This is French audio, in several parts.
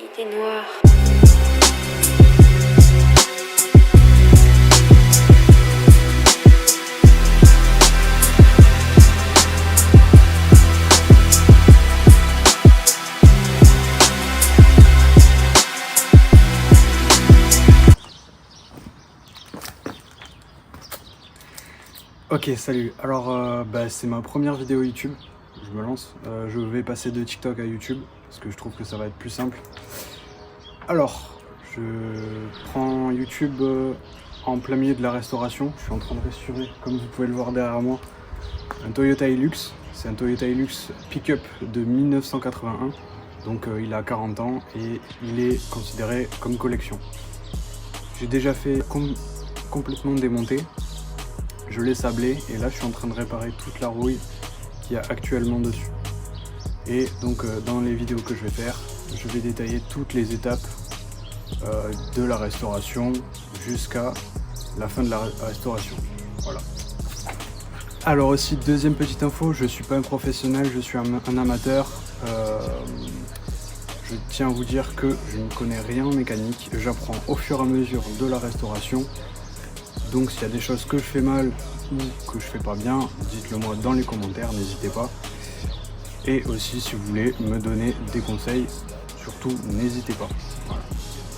Il était noir. Ok, salut. Alors, c'est ma première vidéo YouTube. Je me lance. Je vais passer de TikTok à YouTube parce que je trouve que ça va être plus simple. Alors, je prends YouTube en plein milieu de la restauration. Je suis en train de restaurer, comme vous pouvez le voir derrière moi, un Toyota Hilux. C'est un Toyota Hilux pick-up de 1981. Donc, il a 40 ans et il est considéré comme collection. J'ai déjà fait complètement démonter. Je l'ai sablé et là je suis en train de réparer toute la rouille qu'il y a actuellement dessus. Et donc dans les vidéos que je vais faire, je vais détailler toutes les étapes de la restauration jusqu'à la fin de la restauration. Voilà. Alors aussi, deuxième petite info, je suis pas un professionnel, je suis un amateur. Je tiens à vous dire que je ne connais rien en mécanique, j'apprends au fur et à mesure de la restauration. Donc s'il y a des choses que je fais mal ou que je fais pas bien, dites-le moi dans les commentaires, n'hésitez pas. Et aussi si vous voulez me donner des conseils, surtout n'hésitez pas. Voilà.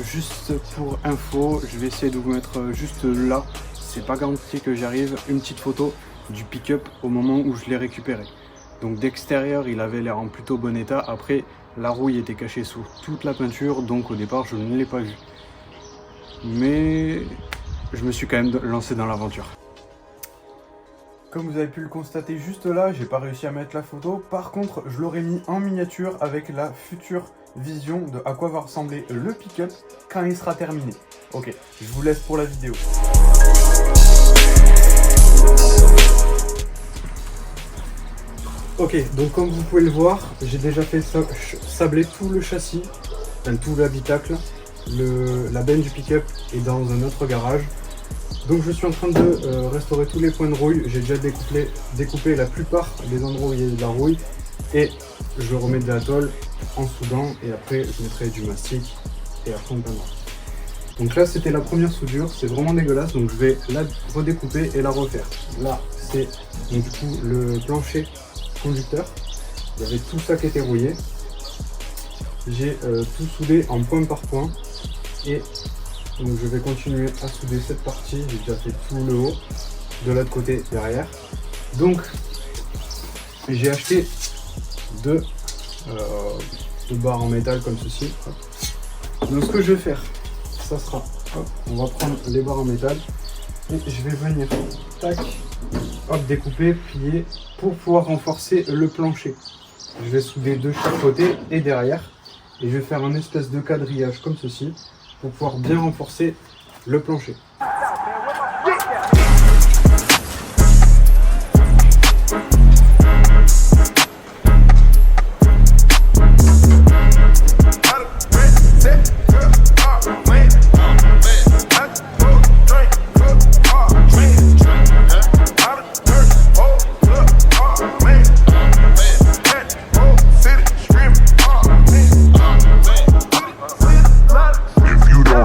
Juste pour info, je vais essayer de vous mettre juste là, c'est pas garanti que j'y arrive, une petite photo du pick-up au moment où je l'ai récupéré. Donc d'extérieur il avait l'air en plutôt bon état, après la rouille était cachée sous toute la peinture, donc au départ je ne l'ai pas vu. Mais je me suis quand même lancé dans l'aventure. Comme vous avez pu le constater juste là, j'ai pas réussi à mettre la photo. Par contre, je l'aurais mis en miniature avec la future vision de à quoi va ressembler le pick-up quand il sera terminé. Ok, je vous laisse pour la vidéo. Ok, donc comme vous pouvez le voir, j'ai déjà fait sabler tout le châssis, enfin tout l'habitacle. La benne du pick-up est dans un autre garage. Donc je suis en train de restaurer tous les points de rouille. J'ai déjà découpé la plupart des endroits où il y a de la rouille. Et je remets de la tôle en soudant. Et après je mettrai du mastic. Et après on peindra. Donc là c'était la première soudure. C'est vraiment dégueulasse. Donc je vais la redécouper et la refaire. Là c'est du coup le plancher conducteur. Il y avait tout ça qui était rouillé. J'ai tout soudé en point par point. Et donc je vais continuer à souder cette partie, j'ai déjà fait tout le haut, de l'autre côté derrière. Donc j'ai acheté deux barres en métal comme ceci. Donc ce que je vais faire, ça sera, on va prendre les barres en métal et je vais venir, tac, hop, découper, plier pour pouvoir renforcer le plancher. Je vais souder de chaque côté et derrière et je vais faire un espèce de quadrillage comme ceci, pour pouvoir bien renforcer le plancher.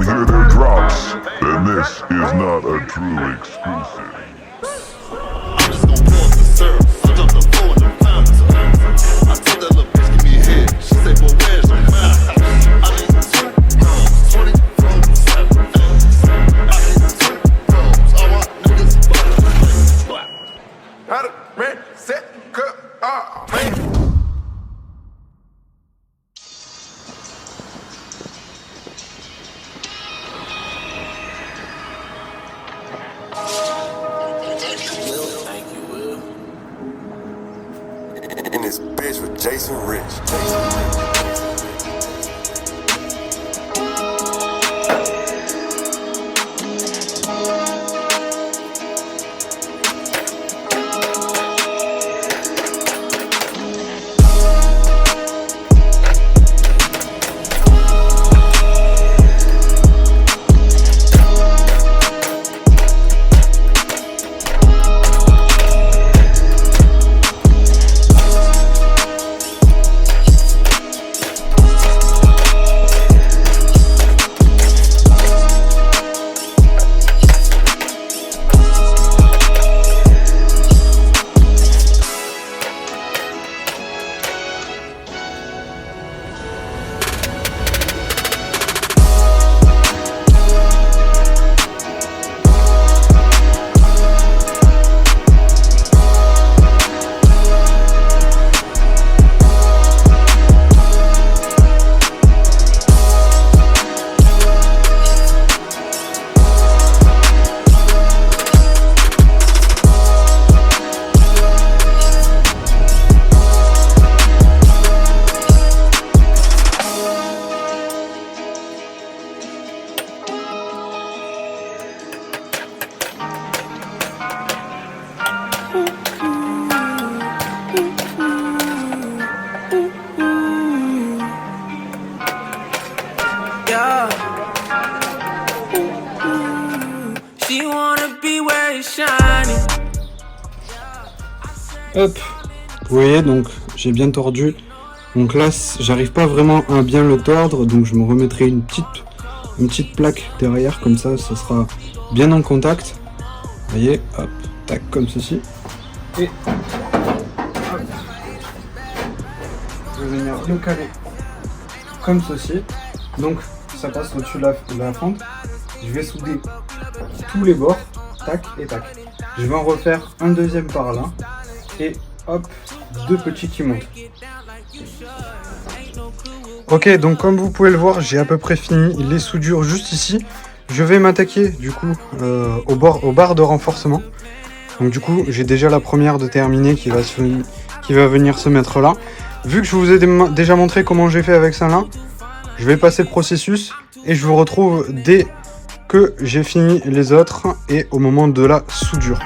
Hear the drops, then this. Yeah. She wanna be where it's shining. Hop, vous voyez, donc j'ai bien tordu. Donc là, j'arrive pas vraiment à bien le tordre, donc je me remettrai une petite plaque derrière, comme ça sera bien en contact. Vous voyez, hop, tac, comme ceci. Et hop, je vais venir le caler comme ceci. Donc ça passe au-dessus de la fente. Je vais souder tous les bords, tac et tac. Je vais en refaire un deuxième par là. Et hop, deux petits qui montent. Ok, donc comme vous pouvez le voir, j'ai à peu près fini les soudures juste ici. Je vais m'attaquer du coup aux barres de renforcement. Donc du coup, j'ai déjà la première de terminer qui va venir se mettre là. Vu que je vous ai déjà montré comment j'ai fait avec celle-là, je vais passer le processus et je vous retrouve dès que j'ai fini les autres et au moment de la soudure.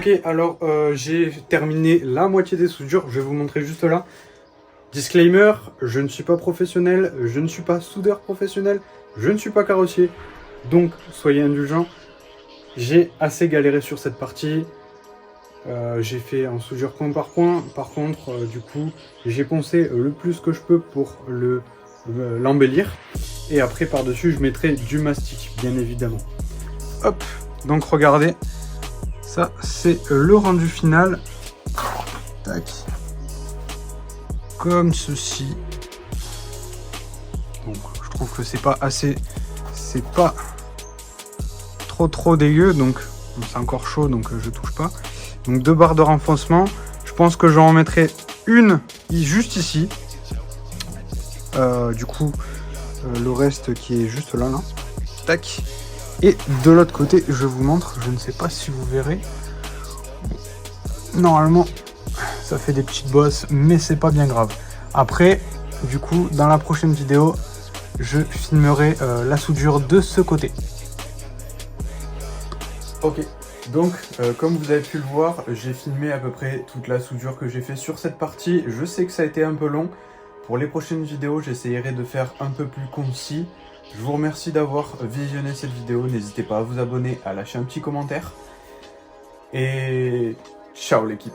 Ok, alors j'ai terminé la moitié des soudures, je vais vous montrer juste là. Disclaimer, je ne suis pas professionnel, je ne suis pas soudeur professionnel, je ne suis pas carrossier, donc soyez indulgents. J'ai assez galéré sur cette partie, j'ai fait en soudure point par point, par contre du coup j'ai poncé le plus que je peux pour l'embellir, et après par dessus je mettrai du mastic bien évidemment. Hop, donc regardez, ça c'est le rendu final, tac, comme ceci. Donc je trouve que c'est pas assez, c'est pas trop dégueu, donc c'est encore chaud donc je touche pas. Donc 2 barres de renfoncement, je pense que j'en mettrai une juste ici, du coup le reste qui est juste là, tac. Et de l'autre côté, je vous montre, je ne sais pas si vous verrez, normalement ça fait des petites bosses, mais c'est pas bien grave. Après, du coup, dans la prochaine vidéo, je filmerai la soudure de ce côté. Ok, donc comme vous avez pu le voir, j'ai filmé à peu près toute la soudure que j'ai fait sur cette partie. Je sais que ça a été un peu long. Pour les prochaines vidéos, j'essayerai de faire un peu plus concis. Je vous remercie d'avoir visionné cette vidéo. N'hésitez pas à vous abonner, à lâcher un petit commentaire. Et ciao l'équipe.